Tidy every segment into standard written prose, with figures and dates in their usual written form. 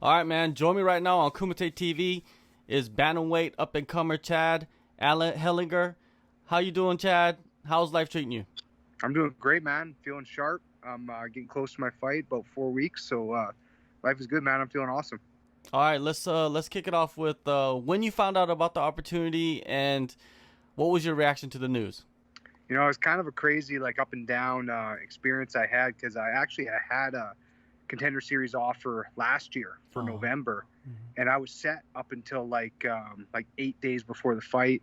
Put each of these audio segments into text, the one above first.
All right, man. Join me right now on Kumite TV is Bantamweight up-and-comer Chad Anheliger. How you doing, Chad? How's life treating you? I'm doing great, man. Feeling sharp. I'm getting close to my fight, about 4 weeks. So life is good, man. I'm feeling awesome. All right, let's kick it off with when you found out about the opportunity and what was your reaction to the news? You know, it was kind of a crazy, like, up and down experience I had because I had a Contender Series offer last year for November, and I was set up until like 8 days before the fight,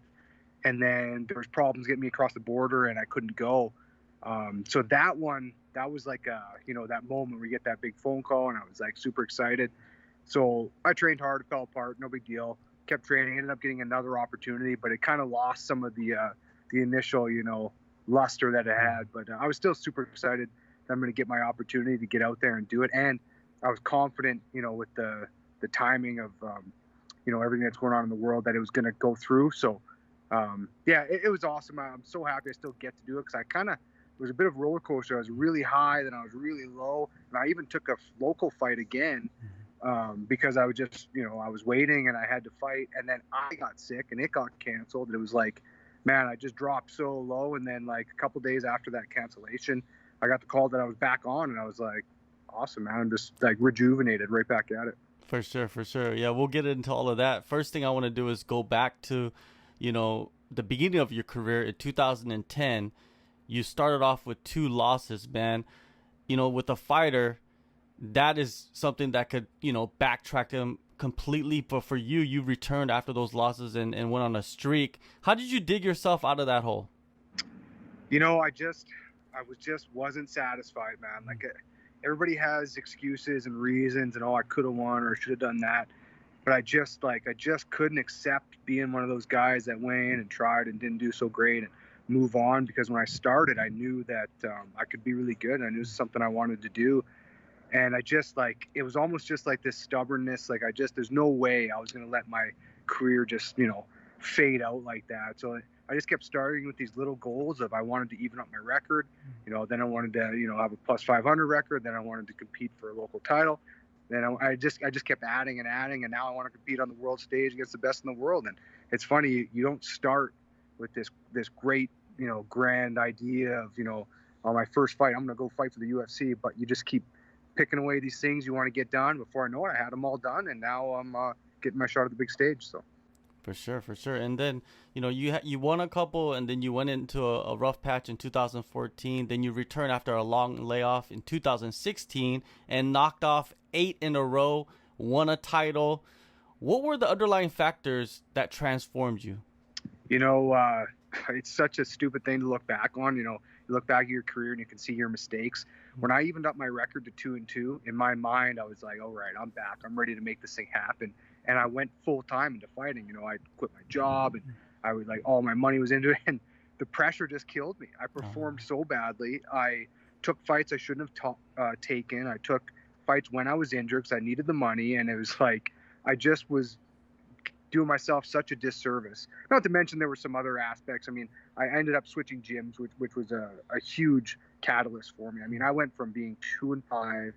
and then there was problems getting me across the border, and I couldn't go. So that was like that moment where you get that big phone call, and I was like super excited. So I trained hard, it fell apart, no big deal. Kept training, ended up getting another opportunity, but it kind of lost some of the initial, luster that it had. But I was still super excited that I'm going to get my opportunity to get out there and do it. And I was confident, with the timing of, everything that's going on in the world, that it was going to go through. So, it was awesome. I'm so happy I still get to do it because it was a bit of a roller coaster. I was really high, then I was really low. And I even took a local fight again. Because I was just, I was waiting and I had to fight, and then I got sick and it got canceled. It was like, man, I just dropped so low. And then like a couple days after that cancellation, I got the call that I was back on, and I was like, awesome, man. I'm just like rejuvenated, right back at it. For sure. Yeah, we'll get into all of that. First thing I want to do is go back to, the beginning of your career in 2010. You started off with 2 losses, man. With a fighter, that is something that could, backtrack them completely. But for you, you returned after those losses and went on a streak. How did you dig yourself out of that hole? I wasn't satisfied, man. Like, everybody has excuses and reasons, and I could have won or should have done that. But I just couldn't accept being one of those guys that went in and tried and didn't do so great and move on, because when I started, I knew that I could be really good. And I knew it was something I wanted to do. And it was almost just like this stubbornness. Like, there's no way I was going to let my career just, fade out like that. So I just kept starting with these little goals of, I wanted to even up my record, then I wanted to, have a plus 500 record. Then I wanted to compete for a local title. Then I just kept adding and adding. And now I want to compete on the world stage against the best in the world. And it's funny, you don't start with this great, grand idea of, on my first fight, I'm going to go fight for the UFC, but you just keep picking away these things you want to get done. Before I know it, I had them all done, and now I'm getting my shot at the big stage. So For sure. And then, you won a couple, and then you went into a rough patch in 2014. Then you returned after a long layoff in 2016 and knocked off 8 in a row, won a title. What were the underlying factors that transformed you? It's such a stupid thing to look back on. You look back at your career and you can see your mistakes. When I evened up my record to 2-2, in my mind, I was like, all right, I'm back. I'm ready to make this thing happen. And I went full time into fighting. I quit my job, and I was like, all my money was into it. And the pressure just killed me. I performed so badly. I took fights I shouldn't have taken. I took fights when I was injured because I needed the money. And it was like, I just was doing myself such a disservice. Not to mention there were some other aspects. I mean, I ended up switching gyms, which was a huge catalyst for me. I mean, I went from being 2-5.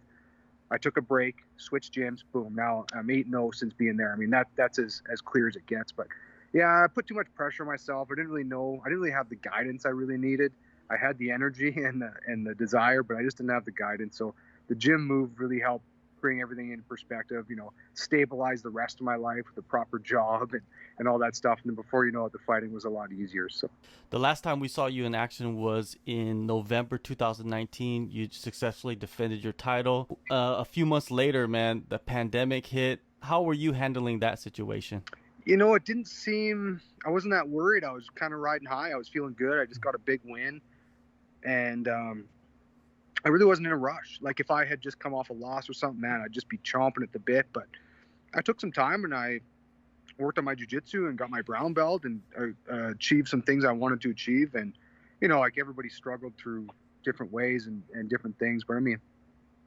I took a break, switched gyms, boom. Now I'm 8-0 since being there. I mean, that's as clear as it gets. But yeah, I put too much pressure on myself. I didn't really have the guidance I really needed. I had the energy and the desire, but I just didn't have the guidance. So the gym move really helped bring everything into perspective, stabilize the rest of my life with a proper job and all that stuff. And then before you know it, the fighting was a lot easier. So the last time we saw you in action was in November 2019. You successfully defended your title. A few months later, man, the pandemic hit. How were you handling that situation? It didn't seem, I wasn't that worried. I was kind of riding high. I was feeling good. I just got a big win. And, I really wasn't in a rush. Like, if I had just come off a loss or something, man, I'd just be chomping at the bit. But I took some time and I worked on my jiu-jitsu and got my brown belt and achieved some things I wanted to achieve. And, like, everybody struggled through different ways and different things. But I mean,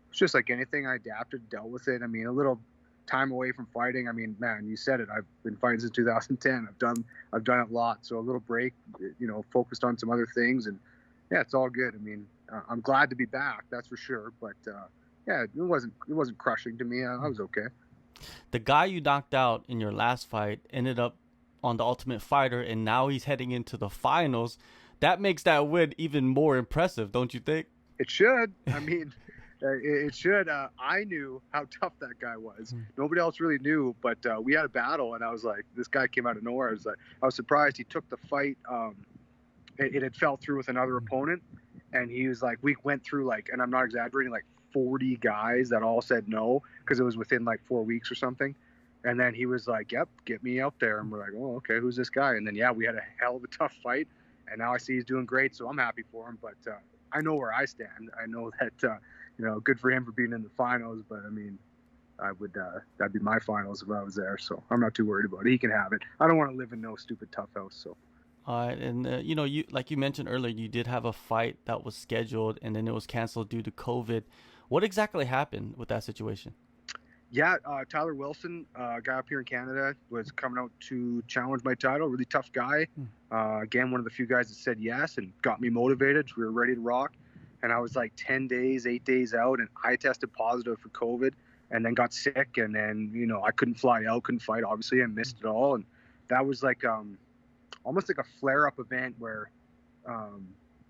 it's just like anything. I adapted, dealt with it. I mean, a little time away from fighting. I mean, man, you said it. I've been fighting since 2010. I've done it a lot. So a little break, focused on some other things, and yeah, it's all good. I mean, I'm glad to be back, that's for sure. But yeah, it wasn't crushing to me. I was okay. The guy you knocked out in your last fight ended up on the Ultimate Fighter, and now he's heading into the finals. That makes that win even more impressive, don't you think? It should. I mean, it should. I knew how tough that guy was. Nobody else really knew, but we had a battle, and I was like, this guy came out of nowhere. I was surprised he took the fight. It had fell through with another opponent, and he was like, we went through like, and I'm not exaggerating, like 40 guys that all said no because it was within like 4 weeks or something. And then he was like, yep, get me out there. And we're like, oh, okay, who's this guy? And then, yeah, we had a hell of a tough fight. And now I see he's doing great, so I'm happy for him. But I know where I stand. I know that, good for him for being in the finals. But, I mean, that'd be my finals if I was there. So I'm not too worried about it. He can have it. I don't want to live in no stupid tough house. So. All right, and you like you mentioned earlier, you did have a fight that was scheduled, and then it was canceled due to COVID. What exactly happened with that situation? Yeah, Tyler Wilson, a guy up here in Canada, was coming out to challenge my title. Really tough guy. Again, one of the few guys that said yes and got me motivated. We were ready to rock. And I was like 8 days out, and I tested positive for COVID and then got sick. And then, I couldn't fly out, couldn't fight. Obviously, I missed it all. And that was like almost like a flare-up event where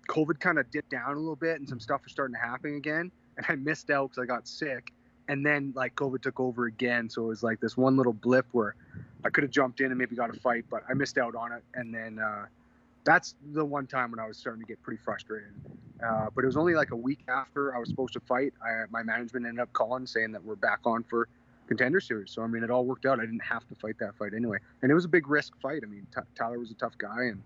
COVID kind of dipped down a little bit and some stuff was starting to happen again. And I missed out because I got sick. And then like COVID took over again. So it was like this one little blip where I could have jumped in and maybe got a fight, but I missed out on it. And then that's the one time when I was starting to get pretty frustrated. But it was only like a week after I was supposed to fight. My management ended up calling saying that we're back on for Contender Series. So, I mean, it all worked out. I didn't have to fight that fight anyway. And it was a big risk fight. I mean, Tyler was a tough guy. And,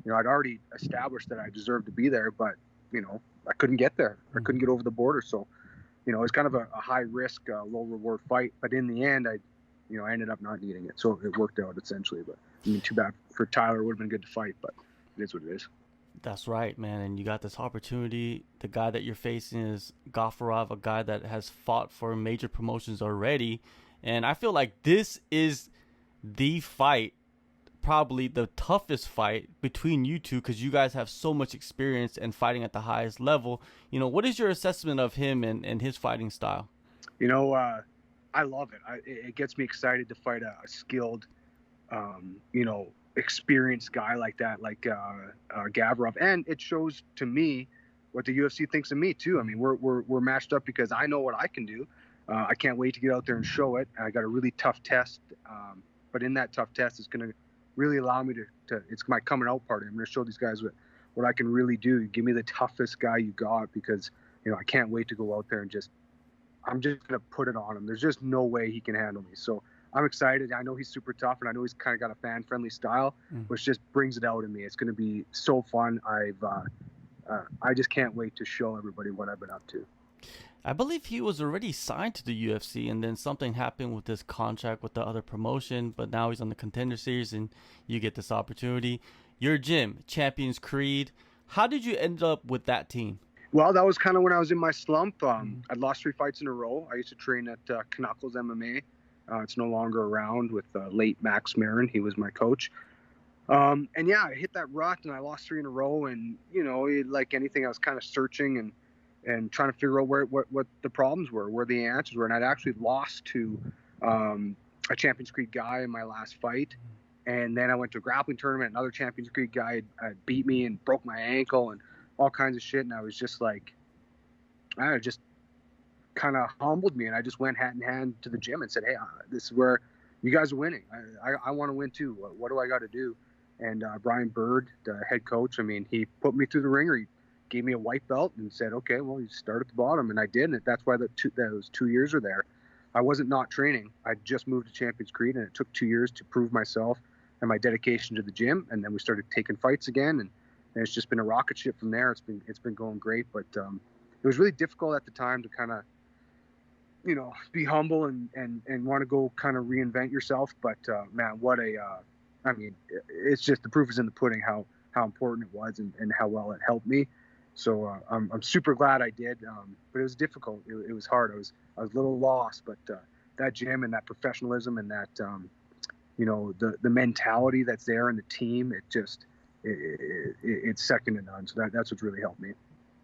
I'd already established that I deserved to be there. But, I couldn't get there. I couldn't get over the border. So, it was kind of a high risk, low reward fight. But in the end, I ended up not needing it. So it worked out essentially. But I mean, too bad for Tyler. It would have been good to fight, but it is what it is. That's right, man. And you got this opportunity. The guy that you're facing is Gafurov, a guy that has fought for major promotions already. And I feel like this is the fight, probably the toughest fight between you two, because you guys have so much experience and fighting at the highest level. What is your assessment of him and his fighting style? I love it. It gets me excited to fight a skilled, experienced guy like that, like Gafurov. And it shows to me what the UFC thinks of me too. I mean, we're matched up because I know what I can do. I can't wait to get out there and show it. I got a really tough test, but in that tough test, it's going to really allow me to it's my coming out party. I'm going to show these guys what I can really do. Give me the toughest guy you got, because I can't wait to go out there and I'm just going to put it on him. There's just no way he can handle me. So I'm excited. I know he's super tough, and I know he's kind of got a fan-friendly style, which just brings it out in me. It's going to be so fun. I just can't wait to show everybody what I've been up to. I believe he was already signed to the UFC, and then something happened with his contract with the other promotion, but now he's on the Contender Series, and you get this opportunity. Your gym, Champions Creed. How did you end up with that team? Well, that was kind of when I was in my slump. I'd lost 3 fights in a row. I used to train at Knuckles MMA. It's no longer around, with late Max Marin. He was my coach. And yeah, I hit that rut and I lost 3 in a row. And, like anything, I was kind of searching and trying to figure out what the problems were, where the answers were. And I'd actually lost to a Champions Creed guy in my last fight. And then I went to a grappling tournament. Another Champions Creed guy had beat me and broke my ankle and all kinds of shit. And I was just like, I just kind of humbled me. And I just went hat in hand to the gym and said, hey, this is where you guys are winning. I want to win too. What do I got to do? And Brian Bird, the head coach, I mean, he put me through the ringer. He gave me a white belt and said, okay, well, you start at the bottom. And I did. And that's why those 2 years are there. I wasn't not training. I just moved to Champions Creed, and it took 2 years to prove myself and my dedication to the gym. And then we started taking fights again, and it's just been a rocket ship from there. It's been going great, but it was really difficult at the time to kind of, be humble and want to go kind of reinvent yourself. But man, I mean, it's just the proof is in the pudding how important it was and how well it helped me. So I'm super glad I did, but it was difficult. It was hard. I was a little lost, but that gym and that professionalism and that the mentality that's there in the team, it's second to none. So that's what's really helped me.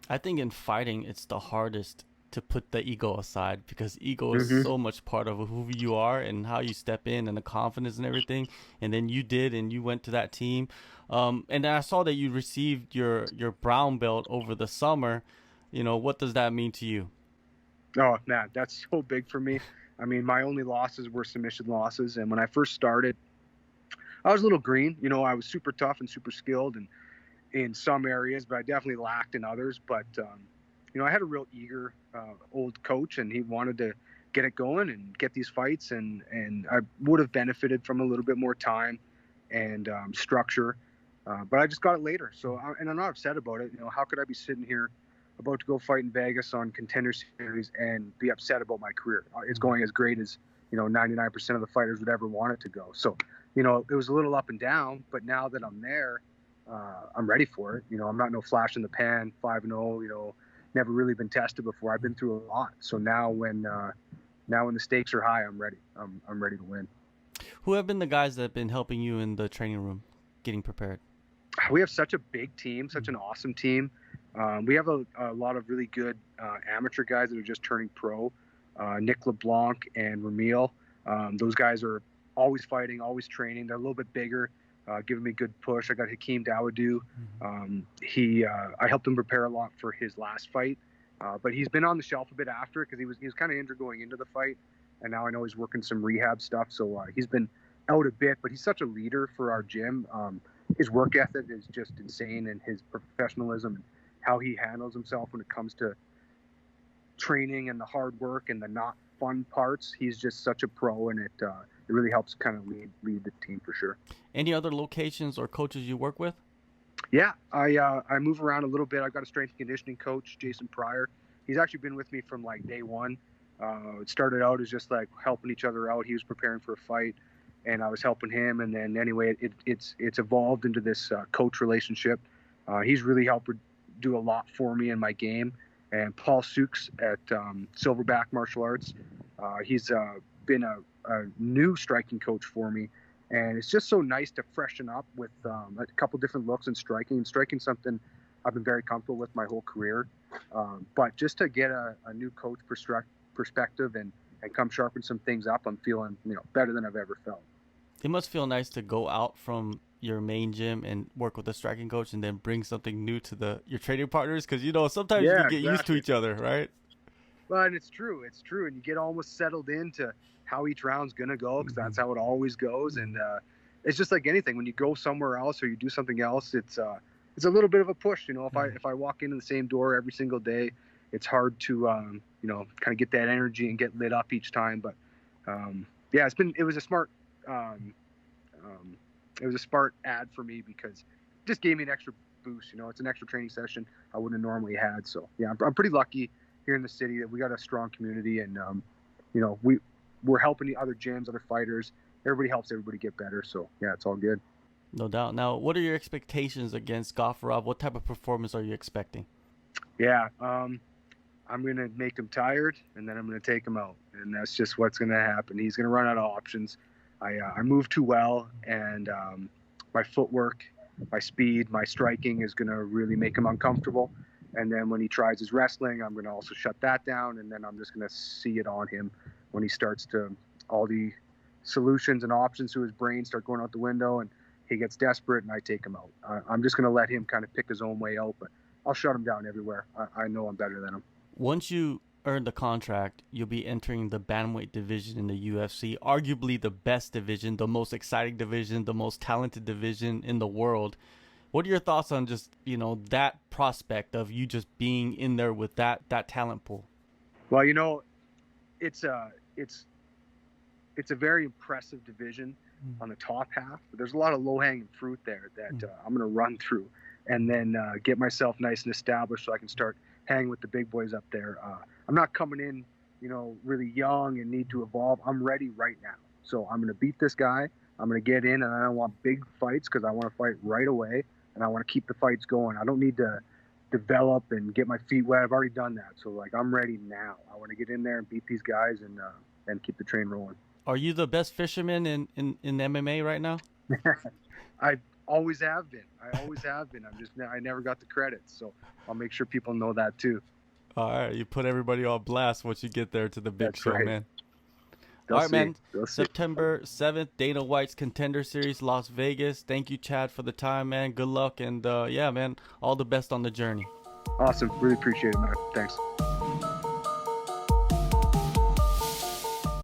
I think in fighting, it's the hardest to put the ego aside, because ego is so much part of who you are and how you step in and the confidence and everything. And then you did, and you went to that team. And then I saw that you received your brown belt over the summer. You know, what does that mean to you? Oh man, that's so big for me. I mean, my only losses were submission losses, and when I first started, I was a little green. You know, I was super tough and super skilled, and in some areas, but I definitely lacked in others. But you know, I had a real eager old coach, and he wanted to get it going and get these fights, and I would have benefited from a little bit more time and structure, but I just got it later. So, and I'm not upset about it. You know, how could I be sitting here about to go fight in Vegas on Contender Series and be upset about my career? It's going as great as, you know, 99% of the fighters would ever want it to go. So, you know, it was a little up and down, but now that I'm there, I'm ready for it. You know, I'm not no flash in the pan, 5-0, you know, never really been tested before. I've been through a lot. So now when the stakes are high, I'm ready. I'm ready to win. Who have been the guys that have been helping you in the training room getting prepared? We have such a big team, such an awesome team. We have a lot of really good amateur guys that are just turning pro. Nick LeBlanc and Ramil. Those guys are always fighting, always training. They're a little bit bigger, giving me good push. I got Hakeem Dawodu. I helped him prepare a lot for his last fight, but he's been on the shelf a bit after, because he was kind of injured going into the fight, and now I know he's working some rehab stuff. So he's been out a bit, but he's such a leader for our gym. His work ethic is just insane, and his professionalism and how he handles himself when it comes to training and the hard work and the not fun parts. He's just such a pro, and it really helps kind of lead the team for sure. Any other locations or coaches you work with? Yeah, I move around a little bit. I've got a strength and conditioning coach, Jason Pryor. He's actually been with me from like day one. It started out as just like helping each other out. He was preparing for a fight, and I was helping him. And then anyway, it's evolved into this coach relationship. He's really helped do a lot for me in my game. And Paul Sukes at Silverback Martial Arts, he's been a new striking coach for me. And it's just so nice to freshen up with a couple different looks in striking. Striking something I've been very comfortable with my whole career. But just to get a new coach perspective and come sharpen some things up, I'm feeling, you know, better than I've ever felt. It must feel nice to go out from your main gym and work with a striking coach and then bring something new to your training partners, because, you know, sometimes you get used to each other, right? Well, and it's true, and you get almost settled into how each round's gonna go, because that's how it always goes. And it's just like anything, when you go somewhere else or you do something else, it's a little bit of a push. You know, if I walk into the same door every single day, it's hard to you know, kind of get that energy and get lit up each time. But yeah, it was a smart ad for me, because it just gave me an extra boost. You know, it's an extra training session I wouldn't have normally had. So yeah, I'm pretty lucky here in the city that we got a strong community, and you know, we're helping the other gyms, other fighters. Everybody helps everybody get better. So yeah, it's all good. No doubt. Now, what are your expectations against Gafurov? What type of performance are you expecting? Yeah, I'm gonna make him tired, and then I'm gonna take him out, and that's just what's gonna happen. He's gonna run out of options. I move too well, and my footwork, my speed, my striking is gonna really make him uncomfortable. And then when he tries his wrestling, I'm gonna also shut that down, and then I'm just gonna see it on him when he starts to, all the solutions and options to his brain start going out the window, and he gets desperate, and I take him out. I'm just gonna let him kind of pick his own way out, but I'll shut him down everywhere. I know I'm better than him. Once you earn the contract, you'll be entering the Bantamweight division in the UFC, arguably the best division, the most exciting division, the most talented division in the world. What are your thoughts on just, you know, that prospect of you just being in there with that talent pool? Well, you know, it's a very impressive division on the top half, but there's a lot of low-hanging fruit there that I'm going to run through, and then get myself nice and established so I can start hanging with the big boys up there. I'm not coming in, you know, really young and need to evolve. I'm ready right now. So I'm going to beat this guy. I'm going to get in, and I don't want big fights, because I want to fight right away, and I want to keep the fights going. I don't need to develop and get my feet wet. I've already done that. So, like, I'm ready now. I want to get in there and beat these guys and keep the train rolling. Are you the best fisherman in MMA right now? I always have been. I never got the credit. So I'll make sure people know that too. All right, you put everybody on blast once you get there to the big That's show, right. man. They'll All right, see. man. They'll see. September 7th, Dana White's Contender Series, Las Vegas. Thank you, Chad, for the time, man. Good luck, and yeah, man, all the best on the journey. Awesome. Really appreciate it, man. Thanks.